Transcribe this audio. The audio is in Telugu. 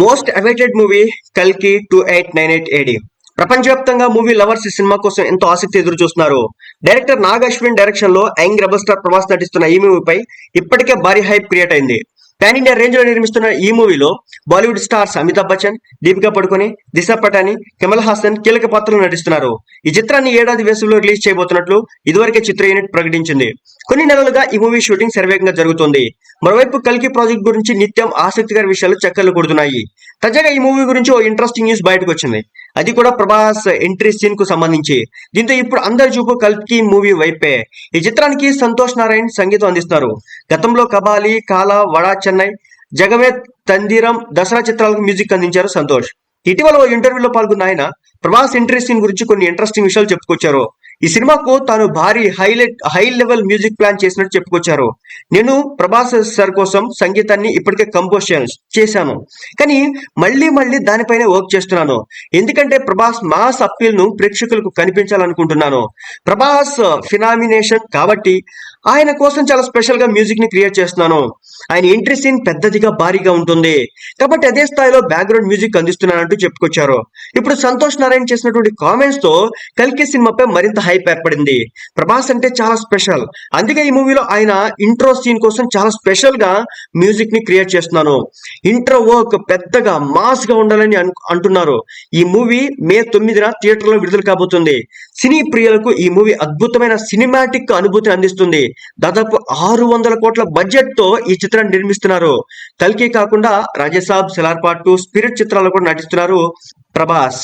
మోస్ట్ అవైటెడ్ మూవీ కల్కి 2898 ఏడి. ప్రపంచవ్యాప్తంగా మూవీ లవర్స్ ఈ సినిమా కోసం ఎంతో ఆసక్తి ఎదురు చూస్తున్నారు. డైరెక్టర్ నాగ్ అశ్విన్ డైరెక్షన్ లో యంగ్ రెబల్ స్టార్ ప్రభాస్ నటిస్తున్న ఈ మూవీపై ఇప్పటికే భారీ హైప్ క్రియేట్ అయింది. పాన్ ఇండియా రేంజ్ లో నిర్మిస్తున్న ఈ మూవీలో బాలీవుడ్ స్టార్స్ అమితాబ్ బచ్చన్, దీపికా పడుకొని, దిశా పటాని, కమల్ హాసన్ కీలక పాత్రలు నటిస్తున్నారు. ఈ చిత్రాన్ని ఏడాది వేసవిలో రిలీజ్ చేయబోతున్నట్లు ఇదివరకే చిత్ర యూనిట్ ప్రకటించింది. కొన్ని నెలలుగా ఈ మూవీ షూటింగ్ శరవేగంగా జరుగుతోంది. మరోవైపు కల్కి ప్రాజెక్ట్ గురించి నిత్యం ఆసక్తికర విషయాలు చక్కర్లు కొడుతున్నాయి. తాజాగా ఈ మూవీ గురించి ఓ ఇంట్రెస్టింగ్ న్యూస్ బయటకు వచ్చింది. అది కూడా ప్రభాస్ ఎంట్రీ సీన్ కు సంబంధించి. దీంతో ఇప్పుడు అందరి చూపు కల్కి మూవీ వైపే. ఈ చిత్రానికి సంతోష్ నారాయణ్ సంగీతం అందిస్తున్నారు. గతంలో కబాలి, కాలా, వడా చెన్నై, జగమే తందిరం, దసరా చిత్రాలకు మ్యూజిక్ అందించారు సంతోష్. ఇటీవల ఓ ఇంటర్వ్యూలో పాల్గొన్న ఆయన ప్రభాస్ ఎంట్రీ సీన్ గురించి కొన్ని ఇంట్రెస్టింగ్ విషయాలు చెప్పుకొచ్చారు. ఈ సినిమాకు తాను భారీ హై లెవెల్ మ్యూజిక్ ప్లాన్ చేసినట్టు చెప్పుకొచ్చారు. నేను ప్రభాస్ సార్ కోసం సంగీతాన్ని ఇప్పటికే కంపోజ్ చేశాను, కానీ మళ్ళీ దానిపైనే వర్క్ చేస్తున్నాను. ఎందుకంటే ప్రభాస్ మాస్ అప్పీల్ ను ప్రేక్షకులకు కనిపించాలనుకుంటున్నాను. ప్రభాస్ ఫినామినేషన్ కాబట్టి ఆయన కోసం చాలా స్పెషల్ గా మ్యూజిక్ ని క్రియేట్ చేస్తున్నాను. ఆయన ఎంట్రీ సీన్ పెద్దదిగా భారీగా ఉంటుంది కాబట్టి అదే స్థాయిలో బ్యాక్గ్రౌండ్ మ్యూజిక్ అందిస్తున్నానంటూ చెప్పుకొచ్చారు. ఇప్పుడు సంతోష్ నారాయణ చేసినటువంటి కామెంట్స్ తో కల్కి సినిమాపై మరింత హైప్ ఏర్పడింది. ప్రభాస్ అంటే చాలా స్పెషల్, అందుకే ఈ మూవీలో ఆయన ఇంట్రో సీన్ కోసం చాలా స్పెషల్ గా మ్యూజిక్ ని క్రియేట్ చేస్తున్నాను. ఇంట్రో వర్క్ పెద్దగా మాస్ గా ఉండాలని అంటున్నారు. ఈ మూవీ మే 9న థియేటర్ లో విడుదల కాబోతుంది. సినీ ప్రియులకు ఈ మూవీ అద్భుతమైన సినిమాటిక్ అనుభూతిని అందిస్తుంది. దాదాపు 600 కోట్ల బడ్జెట్ తో ఈ చిత్రాన్ని నిర్మిస్తున్నారు. కల్కి కాకుండా రాజసాబ్, సెలార్ పార్ట్ 2, స్పిరిట్ చిత్రాల్లో కూడా నటిస్తున్నారు ప్రభాస్.